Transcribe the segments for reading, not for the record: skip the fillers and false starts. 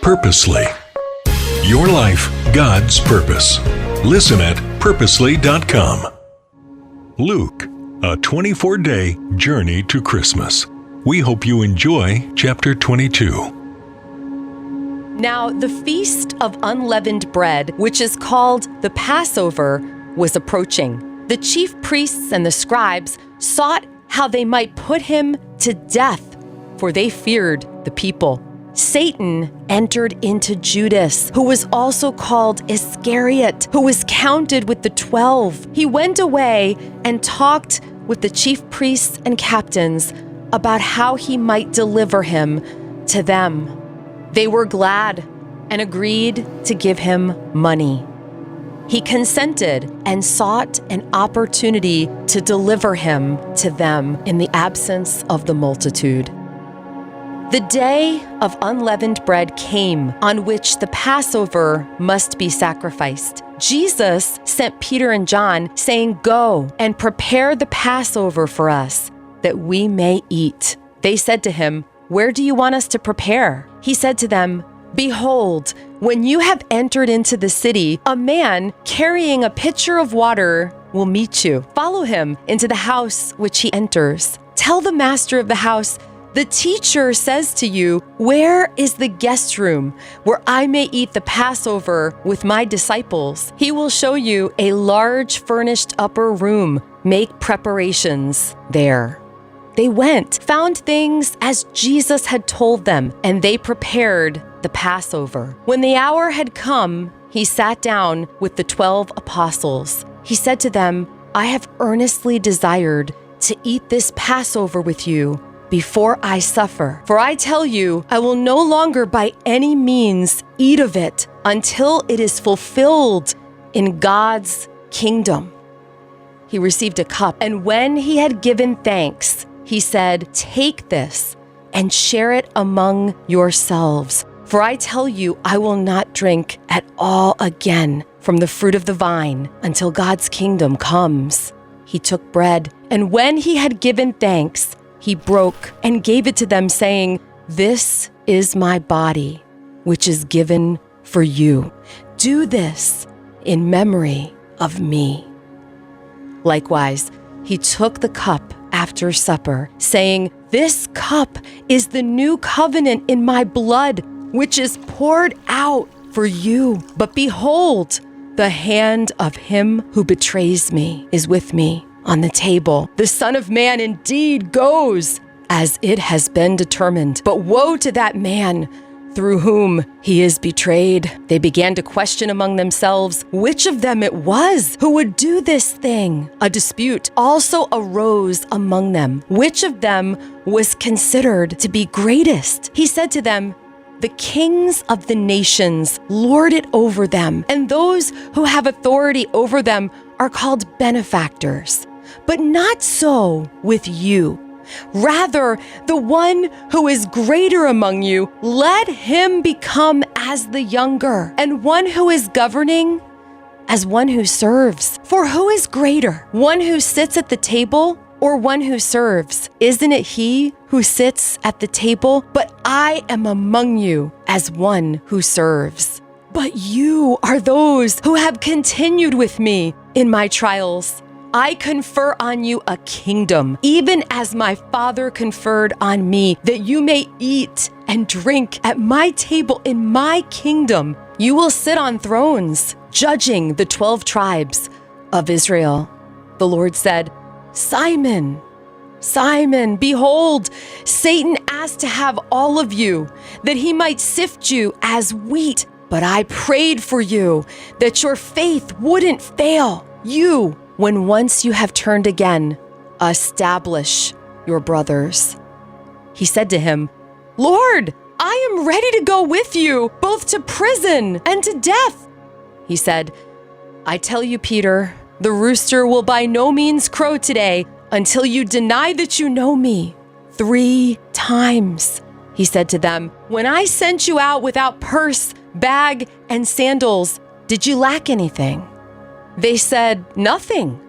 Purposely. Your life, God's purpose. Listen at purposely.com. Luke, a 24-day journey to Christmas. We hope you enjoy chapter 22. Now the feast of unleavened bread, which is called the Passover, was approaching. The chief priests and the scribes sought how they might put him to death, for they feared the people. Satan entered into Judas, who was also called Iscariot, who was counted with the 12. He went away and talked with the chief priests and captains about how he might deliver him to them. They were glad and agreed to give him money. He consented and sought an opportunity to deliver him to them in the absence of the multitude. The day of unleavened bread came, on which the Passover must be sacrificed. Jesus sent Peter and John, saying, "Go and prepare the Passover for us, that we may eat." They said to him, "Where do you want us to prepare?" He said to them, "Behold, when you have entered into the city, a man carrying a pitcher of water will meet you. Follow him into the house which he enters. Tell the master of the house, 'The teacher says to you, where is the guest room where I may eat the Passover with my disciples? He will show you a large furnished upper room. Make preparations there.' They went, found things as Jesus had told them, and they prepared the Passover. When the hour had come, he sat down with the 12 apostles. He said to them, "I have earnestly desired to eat this Passover with you before I suffer. For I tell you, I will no longer by any means eat of it until it is fulfilled in God's kingdom." He received a cup, and when he had given thanks, he said, "Take this and share it among yourselves. For I tell you, I will not drink at all again from the fruit of the vine until God's kingdom comes." He took bread, and when he had given thanks, he broke and gave it to them, saying, "This is my body, which is given for you. Do this in memory of me." Likewise, he took the cup after supper, saying, "This cup is the new covenant in my blood, which is poured out for you. But behold, the hand of him who betrays me is with me on the table. The Son of Man indeed goes as it has been determined, but woe to that man through whom he is betrayed." They began to question among themselves which of them it was who would do this thing. A dispute also arose among them, which of them was considered to be greatest. He said to them, "The kings of the nations lord it over them, and those who have authority over them are called benefactors. But not so with you. Rather, the one who is greater among you, let him become as the younger, and one who is governing as one who serves. For who is greater, one who sits at the table or one who serves? Isn't it he who sits at the table? But I am among you as one who serves. But you are those who have continued with me in my trials. I confer on you a kingdom, even as my Father conferred on me, that you may eat and drink at my table in my kingdom. You will sit on thrones, judging the 12 tribes of Israel." The Lord said, "Simon, Simon, behold, Satan asked to have all of you, that he might sift you as wheat. But I prayed for you, that your faith wouldn't fail. You, when once you have turned again, establish your brothers." He said to him, "Lord, I am ready to go with you, both to prison and to death." He said, "I tell you, Peter, the rooster will by no means crow today until you deny that you know me 3 times. He said to them, "When I sent you out without purse, bag, and sandals, did you lack anything?" They said, "Nothing."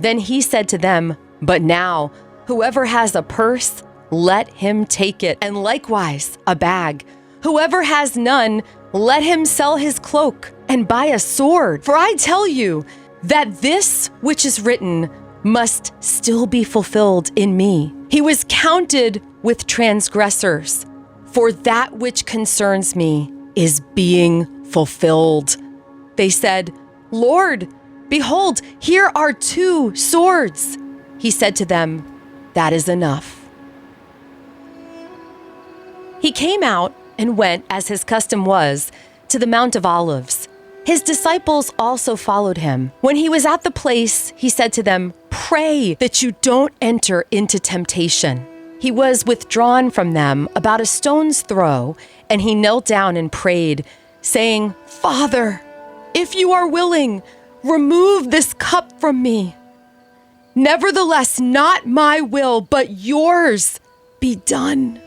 Then he said to them, "But now, whoever has a purse, let him take it, and likewise a bag. Whoever has none, let him sell his cloak and buy a sword. For I tell you that this which is written must still be fulfilled in me. He was counted with transgressors, for that which concerns me is being fulfilled. They said, Lord, behold, here are 2 swords. He said to them, that is enough. He came out and went, as his custom was, to the Mount of Olives. His disciples also followed him. When he was at the place, he said to them, pray that you don't enter into temptation. He was withdrawn from them about a stone's throw, and he knelt down and prayed, saying, Father, if you are willing, remove this cup from me. Nevertheless, not my will, but yours be done.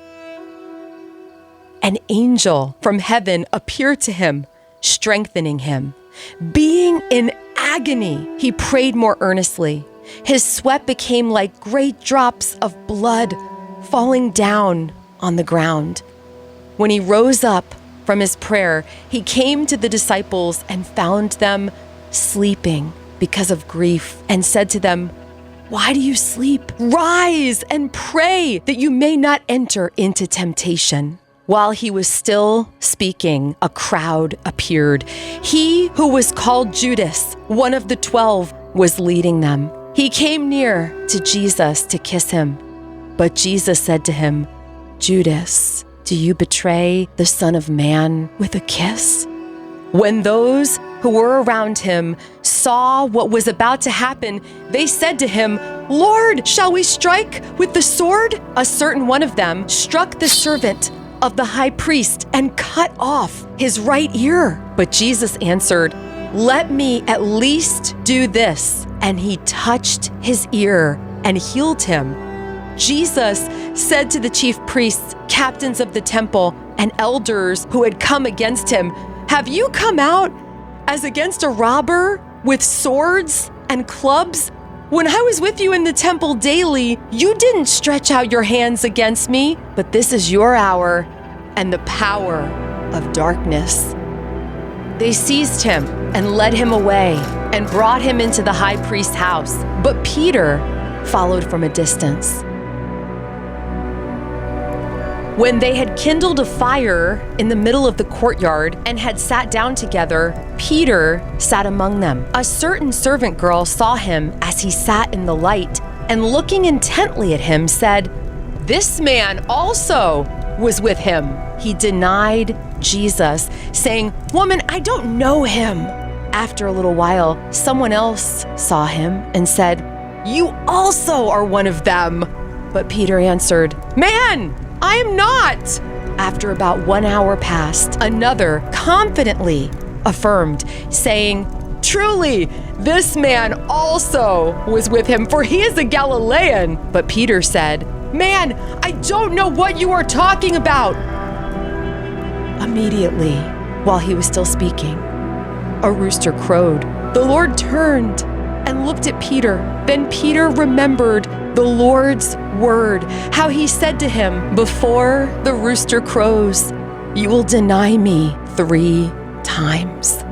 An angel from heaven appeared to him, strengthening him. Being in agony, he prayed more earnestly. His sweat became like great drops of blood falling down on the ground. When he rose up from his prayer, he came to the disciples and found them sleeping because of grief, and said to them, why do you sleep? Rise and pray that you may not enter into temptation. While he was still speaking, a crowd appeared. He who was called Judas, one of the 12, was leading them. He came near to Jesus to kiss him. But Jesus said to him, Judas, do you betray the Son of Man with a kiss? When those who were around him saw what was about to happen, they said to him, Lord, shall we strike with the sword? A certain one of them struck the servant of the high priest and cut off his right ear. But Jesus answered, let me at least do this. And he touched his ear and healed him. Jesus said to the chief priests, captains of the temple, and elders who had come against him, have you come out as against a robber with swords and clubs? When I was with you in the temple daily, you didn't stretch out your hands against me, but this is your hour and the power of darkness. They seized him and led him away and brought him into the high priest's house. But Peter followed from a distance. When they had kindled a fire in the middle of the courtyard and had sat down together, Peter sat among them. A certain servant girl saw him as he sat in the light, and looking intently at him said, this man also was with him. He denied Jesus, saying, woman, I don't know him. After a little while, someone else saw him and said, you also are one of them. But Peter answered, man, I am not. After about 1 hour passed, another confidently affirmed, saying, truly, this man also was with him, for he is a Galilean. But Peter said, man, I don't know what you are talking about. Immediately, while he was still speaking, a rooster crowed. The Lord turned and looked at Peter. Then Peter remembered the Lord's word, how he said to him, before the rooster crows, you will deny me 3 times.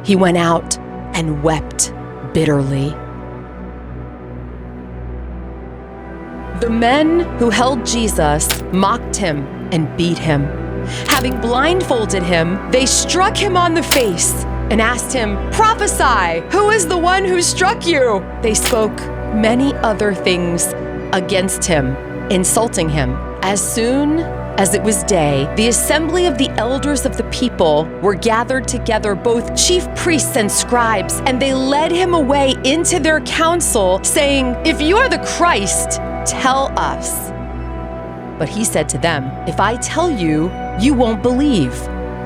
He went out and wept bitterly. The men who held Jesus mocked him and beat him. Having blindfolded him, they struck him on the face and asked him, prophesy, who is the one who struck you? They spoke many other things against him, insulting him. As soon as it was day, the assembly of the elders of the people were gathered together, both chief priests and scribes, and they led him away into their council, saying, if you are the Christ, tell us. But he said to them, if I tell you, you won't believe.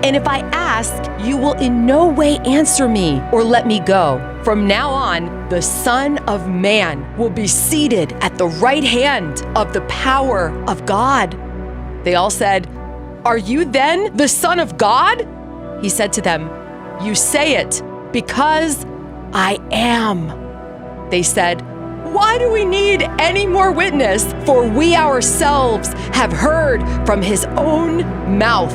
And if I ask, you will in no way answer me or let me go. From now on, the Son of Man will be seated at the right hand of the power of God. They all said, are you then the Son of God? He said to them, you say it, because I am. They said, why do we need any more witness? For we ourselves have heard from his own mouth